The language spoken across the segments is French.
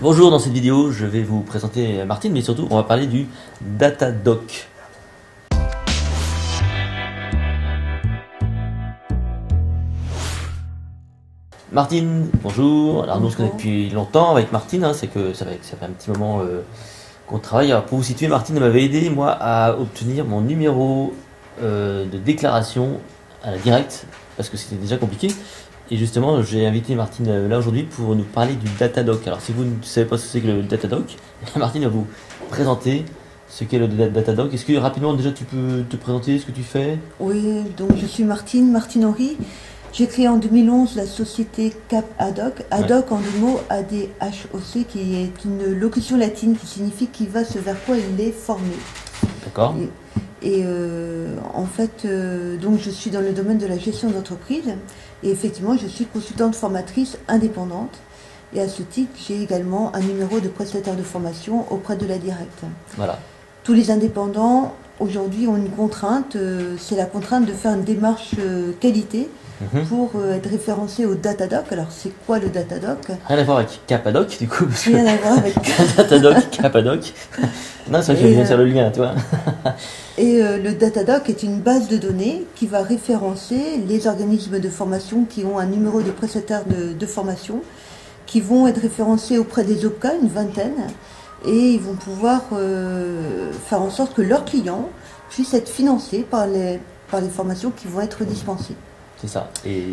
Bonjour, dans cette vidéo, je vais vous présenter Martine, mais surtout, on va parler du Datadoc. Martine, bonjour. Alors nous on se connaît depuis longtemps avec Martine, c'est que ça fait un petit moment qu'on travaille. Alors pour vous situer, Martine m'avait aidé moi à obtenir mon numéro de déclaration à la directe, parce que c'était déjà compliqué. Et justement, j'ai invité Martine là aujourd'hui pour nous parler du Datadoc. Alors si vous ne savez pas ce que c'est que le Datadoc, Martine va vous présenter ce qu'est le Datadoc. Est-ce que rapidement déjà tu peux te présenter ce que tu fais? Oui, donc je suis Martine Henry. J'ai créé en 2011 la société CapAdoc. Adoc en deux mots, ADHOC, qui est une locution latine qui signifie qui va ce vers quoi il est formé. D'accord. En fait, donc je suis dans le domaine de la gestion d'entreprise et effectivement je suis consultante formatrice indépendante et à ce titre j'ai également un numéro de prestataire de formation auprès de la directe. Voilà. Tous les indépendants aujourd'hui ont une contrainte, c'est la contrainte de faire une démarche qualité pour être référencé au Datadoc. Alors c'est quoi le Datadoc? Rien à voir avec Capadoc du coup, parce que rien à voir avec Datadoc, Capadoc. Non, c'est vrai que je viens faire le lien, tu vois. Et le Datadoc est une base de données qui va référencer les organismes de formation qui ont un numéro de prestataire de formation, qui vont être référencés auprès des OPCA, une vingtaine, et ils vont pouvoir faire en sorte que leurs clients puissent être financés par les formations qui vont être dispensées. C'est ça. Et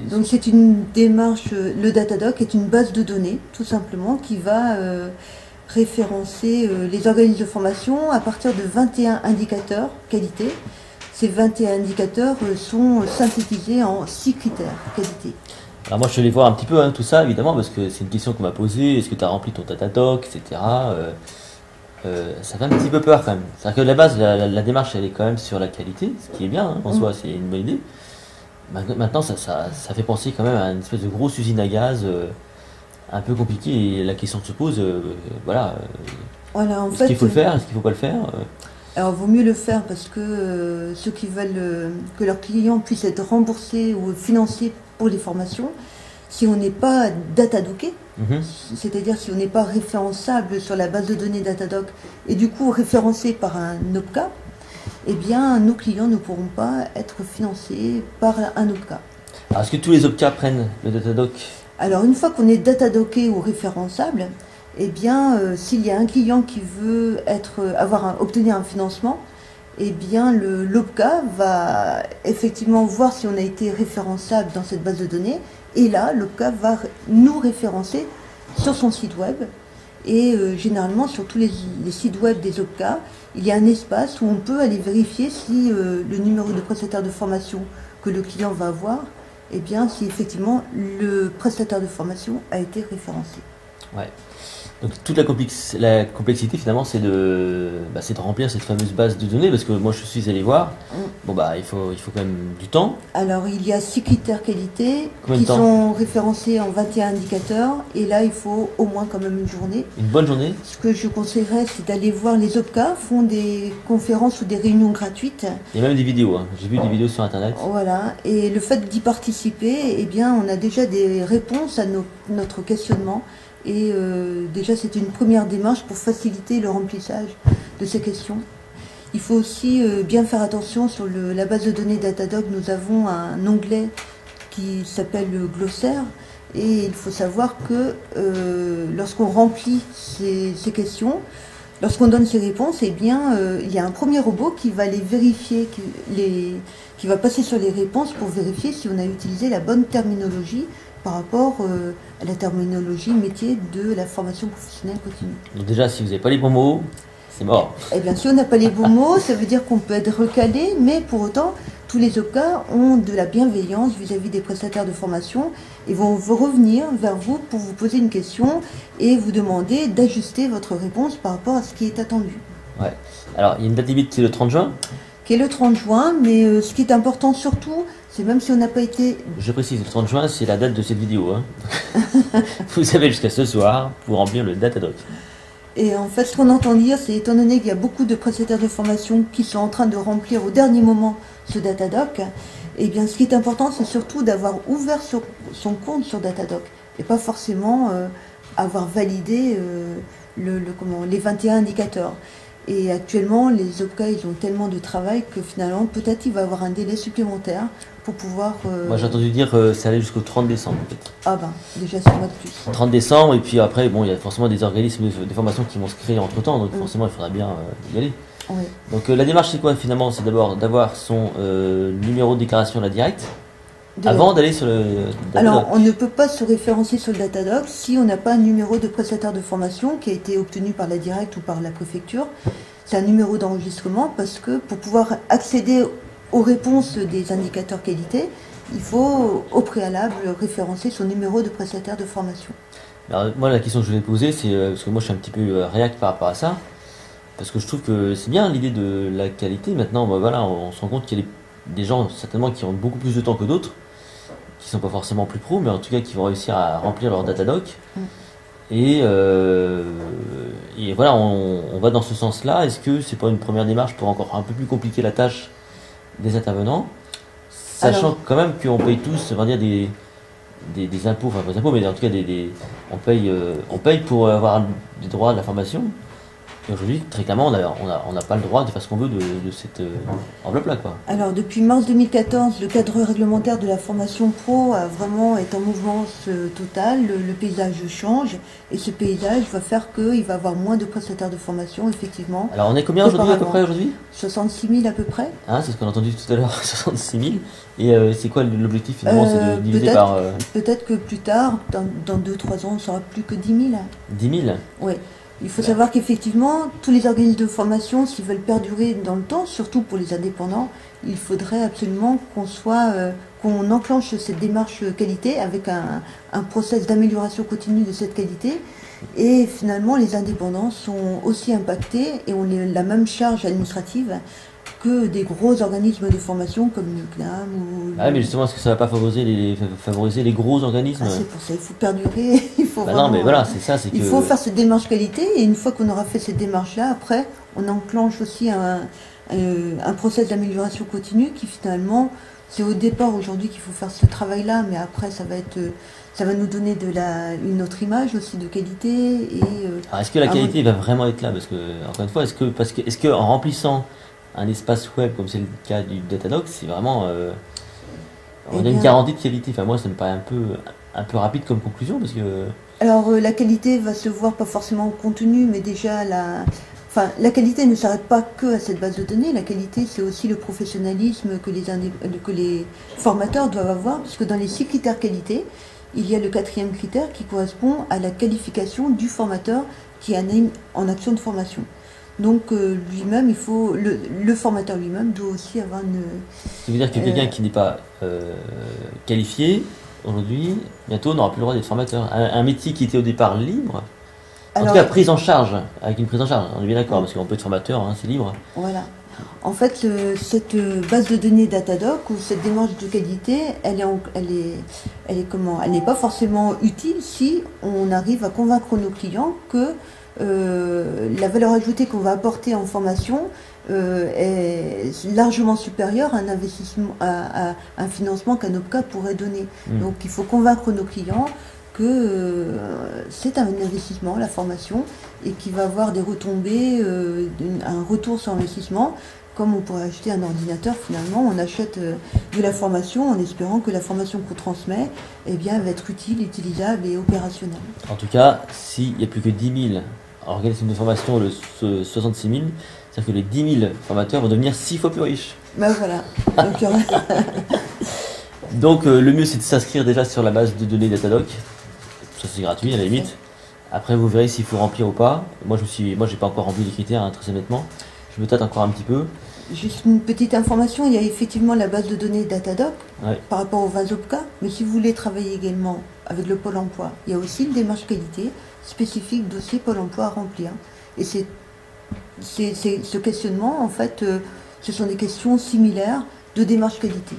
donc c'est une démarche, le Datadoc est une base de données, tout simplement, qui va référencer les organismes de formation à partir de 21 indicateurs qualité. Ces 21 indicateurs sont synthétisés en 6 critères qualité. Alors moi je suis allé voir un petit peu tout ça évidemment parce que c'est une question qu'on m'a posée, est-ce que tu as rempli ton Datadoc, etc. Ça fait un petit peu peur quand même. C'est-à-dire que de la base la démarche elle est quand même sur la qualité, ce qui est bien en soi, c'est une bonne idée. Maintenant ça fait penser quand même à une espèce de grosse usine à gaz un peu compliquée et la question se pose, voilà, est-ce qu'il faut le faire, est-ce qu'il ne faut pas le faire Alors, vaut mieux le faire parce que ceux qui veulent que leurs clients puissent être remboursés ou financés pour les formations, si on n'est pas datadocké, c'est-à-dire si on n'est pas référençable sur la base de données Datadoc et du coup référencé par un OPCA, eh bien nos clients ne pourront pas être financés par un OPCA. Alors, est-ce que tous les OPCA prennent le Datadoc? Alors, une fois qu'on est datadocké ou référençable, eh bien, s'il y a un client qui veut obtenir un financement, eh bien, l'OPCA va effectivement voir si on a été référençable dans cette base de données. Et là, l'OPCA va nous référencer sur son site web. Et généralement, sur tous les sites web des OPCA, il y a un espace où on peut aller vérifier si le numéro de prestataire de formation que le client va avoir, eh bien, si effectivement le prestataire de formation a été référencé. Ouais. Donc toute la complexité finalement c'est de remplir cette fameuse base de données parce que moi je suis allé voir, il faut quand même du temps. Alors il y a 6 critères qualité qui sont référencés en 21 indicateurs et là il faut au moins quand même une journée. Une bonne journée. Ce que je conseillerais c'est d'aller voir les OPCA, font des conférences ou des réunions gratuites. Il y a même des vidéos, j'ai vu des vidéos sur internet. Voilà, et le fait d'y participer, eh bien on a déjà des réponses à notre questionnement. Et déjà, c'est une première démarche pour faciliter le remplissage de ces questions. Il faut aussi bien faire attention sur la base de données Datadoc. Nous avons un onglet qui s'appelle le glossaire. Et il faut savoir que lorsqu'on remplit ces questions, lorsqu'on donne ces réponses, eh bien, il y a un premier robot qui va les vérifier, qui va passer sur les réponses pour vérifier si on a utilisé la bonne terminologie par rapport à la terminologie métier de la formation professionnelle continue. Donc déjà, si vous n'avez pas les bons mots, c'est mort. Eh bien, si on n'a pas les bons mots, ça veut dire qu'on peut être recalé, mais pour autant, tous les OPCA ont de la bienveillance vis-à-vis des prestataires de formation et vont revenir vers vous pour vous poser une question et vous demander d'ajuster votre réponse par rapport à ce qui est attendu. Ouais. Alors, il y a une date limite qui est le 30 juin qui est le 30 juin, mais ce qui est important surtout, c'est même si on n'a pas été... Je précise, le 30 juin, c'est la date de cette vidéo. Vous avez jusqu'à ce soir pour remplir le Datadoc. Et en fait, ce qu'on entend dire, c'est étant donné qu'il y a beaucoup de prestataires de formation qui sont en train de remplir au dernier moment ce Datadoc, eh bien, ce qui est important, c'est surtout d'avoir ouvert son compte sur Datadoc et pas forcément avoir validé les 21 indicateurs. Et actuellement, les OPCA, ils ont tellement de travail que finalement, peut-être il va y avoir un délai supplémentaire pour pouvoir... Moi j'ai entendu dire que ça allait jusqu'au 30 décembre peut-être. Ah ben, déjà 6 mois de plus. 30 décembre, et puis après, bon, il y a forcément des organismes, des formations qui vont se créer entre temps, donc forcément il faudra bien y aller. Oui. Donc la démarche c'est quoi finalement? C'est d'abord d'avoir son numéro de déclaration la directe avant d'aller sur le Datadoc. Alors on ne peut pas se référencer sur le Datadoc si on n'a pas un numéro de prestataire de formation qui a été obtenu par la directe ou par la préfecture. C'est un numéro d'enregistrement parce que pour pouvoir accéder aux réponses des indicateurs qualité, il faut au préalable référencer son numéro de prestataire de formation. Alors, moi la question que je vais poser c'est, parce que moi je suis un petit peu réac par rapport à ça, parce que je trouve que c'est bien l'idée de la qualité. Maintenant, bah, voilà, on se rend compte qu'il y a des gens certainement qui ont beaucoup plus de temps que d'autres, qui sont pas forcément plus pros, mais en tout cas qui vont réussir à remplir leur Datadoc. Et voilà, on va dans ce sens-là. Est-ce que c'est pas une première démarche pour encore un peu plus compliquer la tâche des intervenants, sachant quand même qu'on paye tous, on va dire des impôts, enfin pas des impôts, mais en tout cas on paye pour avoir des droits de la formation. Et aujourd'hui, très clairement, on n'a pas le droit de faire ce qu'on veut de cette enveloppe-là, quoi. Alors, depuis mars 2014, le cadre réglementaire de la formation pro est en mouvement total. Le paysage change et ce paysage va faire qu'il va y avoir moins de prestataires de formation, effectivement. Alors, on est combien aujourd'hui, à peu près, aujourd'hui? 66 000 à peu près. Hein, c'est ce qu'on a entendu tout à l'heure, 66 000. Et c'est quoi l'objectif finalement? C'est de diviser par... Peut-être que plus tard, dans 2-3 ans, on ne sera plus que 10 000. 10 000? Oui. Il faut savoir qu'effectivement, tous les organismes de formation, s'ils veulent perdurer dans le temps, surtout pour les indépendants, il faudrait absolument qu'on enclenche cette démarche qualité avec un process d'amélioration continue de cette qualité. Et finalement, les indépendants sont aussi impactés et ont la même charge administrative que des gros organismes de formation comme le CNAM ou... Ah mais justement, est-ce que ça ne va pas favoriser les gros organismes? C'est pour ça, il faut perdurer, il faut vraiment... Non mais voilà, c'est ça, c'est Il faut faire cette démarche qualité, et une fois qu'on aura fait cette démarche-là, après, on enclenche aussi un process d'amélioration continue qui finalement, c'est au départ aujourd'hui qu'il faut faire ce travail-là, mais après ça va nous donner une autre image aussi de qualité. Et alors est-ce que la qualité va vraiment être là? Parce que, encore une fois, est-ce que en remplissant un espace web comme c'est le cas du Datadoc, c'est vraiment on a une garantie de qualité? Enfin moi ça me paraît un peu rapide comme conclusion, parce que... Alors la qualité va se voir pas forcément au contenu, mais déjà la qualité ne s'arrête pas que à cette base de données. La qualité, c'est aussi le professionnalisme que les formateurs doivent avoir, puisque dans les 6 critères qualité, il y a le 4e critère qui correspond à la qualification du formateur qui anime en action de formation. Donc lui-même, le formateur lui-même doit aussi avoir une... Ça veut dire que quelqu'un qui n'est pas qualifié aujourd'hui, bientôt n'aura plus le droit d'être formateur. Un métier qui était au départ libre, en tout cas prise en charge, avec une prise en charge, on est bien d'accord, parce qu'on peut être formateur, hein, c'est libre. Voilà. En fait, cette base de données Datadoc ou cette démarche de qualité, elle n'est pas forcément utile si on arrive à convaincre nos clients que la valeur ajoutée qu'on va apporter en formation est largement supérieure à un investissement, à un financement qu'un OPCA pourrait donner. Donc il faut convaincre nos clients que c'est un investissement, la formation, et qui va avoir des retombées, un retour sur investissement. Comme on pourrait acheter un ordinateur, finalement, on achète de la formation en espérant que la formation qu'on transmet va être utile, utilisable et opérationnelle. En tout cas, s'il n'y a plus que 10 000 organismes de formation, le 66 000, c'est-à-dire que les 10 000 formateurs vont devenir 6 fois plus riches. Ben voilà. Donc le mieux, c'est de s'inscrire déjà sur la base de données Datadoc. Ça, c'est gratuit à la limite. Après, vous verrez s'il faut remplir ou pas. Moi, j'ai pas encore rempli les critères, hein, très honnêtement. Je me tâte encore un petit peu. Juste une petite information, il y a effectivement la base de données Datadoc par rapport aux 20 OPCA, mais si vous voulez travailler également avec le Pôle emploi, il y a aussi une démarche qualité spécifique dossier Pôle emploi à remplir. Et ce questionnement, en fait, ce sont des questions similaires de démarche qualité.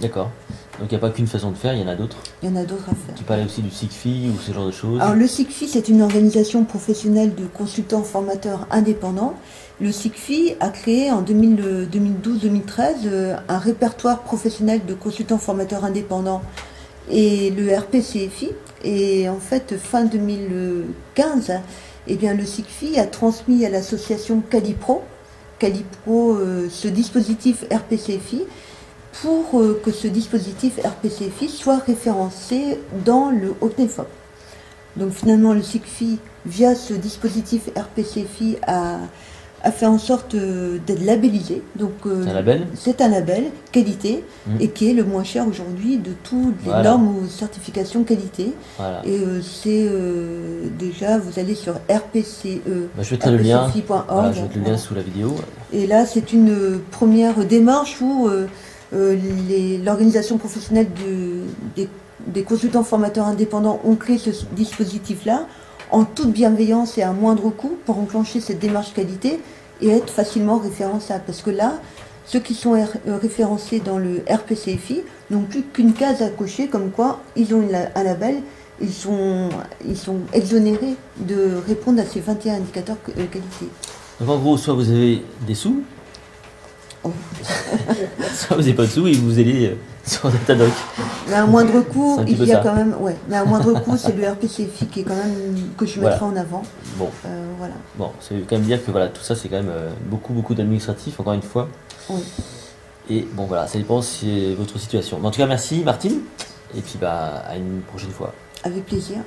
D'accord. Donc il n'y a pas qu'une façon de faire, il y en a d'autres. Il y en a d'autres à faire. Tu parlais aussi du SIGFI ou ce genre de choses. Alors le SIGFI, c'est une organisation professionnelle de consultants formateurs indépendants. Le SIGFI a créé en 2012-2013 un répertoire professionnel de consultants formateurs indépendants et le RPCFI, Et en fait, fin 2015, eh bien, le SIGFI a transmis à l'association Calipro, ce dispositif RPCFI, pour que ce dispositif RPCFI soit référencé dans le HOCNEFOP. Donc finalement, le SIGFI, via ce dispositif RPCFI, a fait en sorte d'être labellisé. Donc C'est un label. C'est un label qualité et qui est le moins cher aujourd'hui de toutes les normes ou certifications qualité. Voilà. Et c'est déjà, vous allez sur RPCE, je mettrai le lien. rpcfi.org. Voilà, je mettrai le lien sous la vidéo. Et là, c'est une première démarche où l'organisation professionnelle des consultants formateurs indépendants ont créé ce dispositif-là en toute bienveillance et à moindre coût pour enclencher cette démarche qualité et être facilement référençable. Parce que là, ceux qui sont référencés dans le RPCFI n'ont plus qu'une case à cocher, comme quoi ils ont un label, ils sont exonérés de répondre à ces 21 indicateurs qualité. Donc en gros, soit vous avez des sous, soit vous n'avez pas de sous et vous allez sur Datadoc. Mais à moindre coût, il y a quand même, mais à moindre coût, c'est le RPCFI qui est quand même que je mettrai en avant. Bon, voilà. Bon, ça veut quand même dire que voilà, tout ça c'est quand même beaucoup d'administratif, encore une fois. Oui. Et bon voilà, ça dépend si c'est votre situation. Mais en tout cas, merci Martine, et puis à une prochaine fois. Avec plaisir.